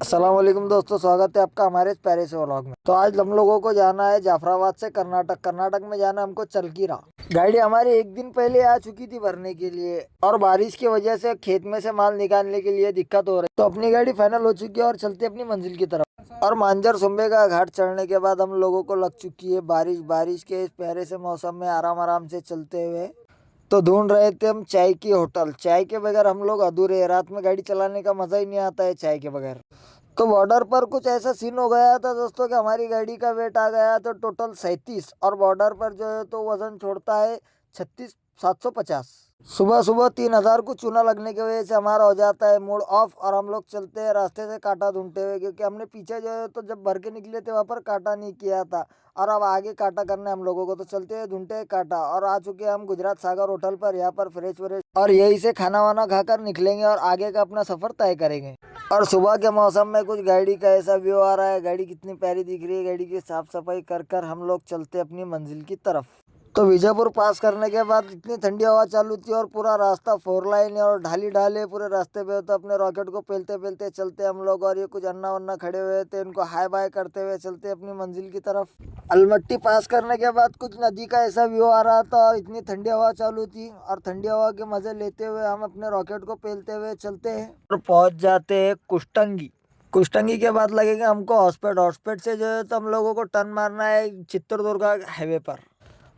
अस्सलाम वालेकुम दोस्तों, स्वागत है आपका हमारे इस प्यारे से व्लॉग में। तो आज हम लोगों को जाना है जाफराबाद से कर्नाटक में जाना हमको चलकीरा। गाड़ी हमारी एक दिन पहले आ चुकी थी भरने के लिए और बारिश की वजह से खेत में से माल निकालने के लिए दिक्कत हो रही, तो अपनी गाड़ी फाइनल हो चुकी है और चलते अपनी मंजिल की तरफ। और मांजर सुंबे का घाट चढ़ने के बाद हम लोगों को लग चुकी है बारिश। बारिश के इस प्यारे से मौसम में आराम आराम से चलते हुए तो ढूंढ रहे थे हम चाय की होटल। चाय के बगैर हम लोग अधूरे हैं। रात में गाड़ी चलाने का मजा ही नहीं आता है चाय के बगैर। तो बॉर्डर पर कुछ ऐसा सीन हो गया था दोस्तों कि हमारी गाड़ी का वेट आ गया तो टोटल 37 और बॉर्डर पर जो है तो वजन छोड़ता है 36,750। सुबह सुबह 3,000 को चूना लगने की वजह से हमारा हो जाता है मूड ऑफ और हम लोग चलते हैं रास्ते से कांटा ढूंढते हुए, क्योंकि हमने पीछे जो है तो जब भर के निकले थे वहाँ पर कांटा नहीं किया था और अब आगे कांटा करना है हम लोगों को। तो चलते हैं ढूंढते हैं कांटा और आ चुके हैं हम गुजरात सागर होटल पर। यहाँ पर फ्रेश व्रेश और यही से खाना वाना खाकर निकलेंगे और आगे का अपना सफर तय करेंगे। और सुबह के मौसम में कुछ गाड़ी का ऐसा व्यू आ रहा है, गाड़ी कितनी प्यारी दिख रही है। गाड़ी की साफ सफाई कर कर हम लोग चलते अपनी मंजिल की तरफ। तो विजयपुर पास करने के बाद इतनी ठंडी हवा चालू थी और पूरा रास्ता 4 लाइन है और ढाली ढाले पूरे रास्ते पे। तो अपने रॉकेट को पेलते पेलते चलते हम लोग और ये कुछ अन्ना वन्ना खड़े हुए थे, इनको हाय बाय करते हुए चलते अपनी मंजिल की तरफ। अलमट्टी पास करने के बाद कुछ नदी का ऐसा व्यू आ रहा था और इतनी ठंडी हवा चालू थी और ठंडी हवा के मजे लेते हुए हम अपने रॉकेट को पेलते हुए चलते हैं और पहुंच जाते हैं कुष्टंगी। कुष्टंगी के बाद लगेगा हमको हॉस्पेट। हॉस्पेट से जो है तो हम लोगों को टर्न मारना है चित्रदुर्गा हाईवे पर।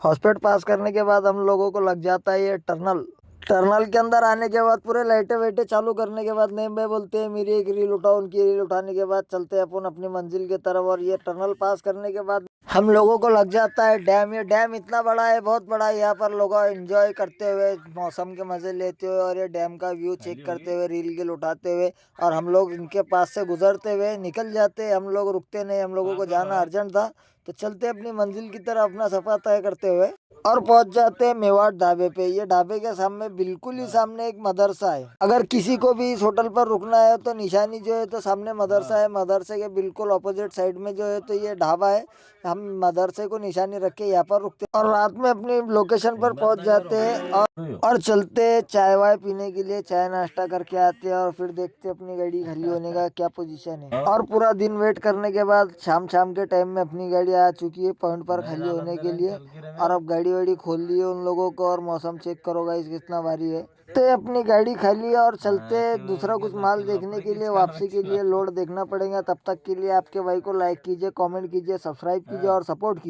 हॉस्पिटल पास करने के बाद हम लोगों को लग जाता है ये टर्नल। टर्नल के अंदर आने के बाद पूरे लाइटें वाइटें चालू करने के बाद नेम भाई बोलते हैं मेरी एक रील उठाओ। उनकी रील उठाने के बाद चलते हैं अपन अपनी मंजिल की तरफ। और ये टर्नल पास करने के बाद हम लोगों को लग जाता है डैम। ये डैम इतना बड़ा है, बहुत बड़ा है। यहाँ पर लोग एंजॉय करते हुए मौसम के मजे लेते हुए और ये डैम का व्यू चेक करते हुए रील गिल उठाते हुए और हम लोग इनके पास से गुजरते हुए निकल जाते। हम लोग रुकते नहीं, हम लोगों को जाना अर्जेंट था तो चलते अपनी मंजिल की तरफ अपना सफर तय करते हुए और पहुंच जाते हैं मेवाड़ ढाबे पे। ये ढाबे के सामने बिल्कुल ही सामने एक मदरसा है। अगर किसी को भी इस होटल पर रुकना है तो निशानी जो है तो सामने मदरसा है, मदरसे के बिल्कुल ऑपोजिट साइड में जो है तो ये ढाबा है। हम मदरसे को निशानी रख के यहाँ पर रुकते हैं और रात में अपनी लोकेशन पर पहुंच जाते हैं और चलते हैं चाय वाय पीने के लिए। चाय नाश्ता करके आते हैं और फिर देखते हैं अपनी गाड़ी खाली होने का क्या पोजीशन है। और पूरा दिन वेट करने के बाद शाम शाम के टाइम में अपनी गाड़ी आ चुकी है पॉइंट पर खाली होने के लिए। और अब गाड़ी वाड़ी खोल दी है उन लोगों को और मौसम चेक करो गाइस कितना भारी है। तो अपनी गाड़ी खाली है और चलते दूसरा कुछ माल देखने के लिए। वापसी के लिए लोड देखना पड़ेगा। तब तक के लिए आपके भाई को लाइक कीजिए, कमेंट कीजिए, सब्सक्राइब कीजिए और सपोर्ट कीजिए।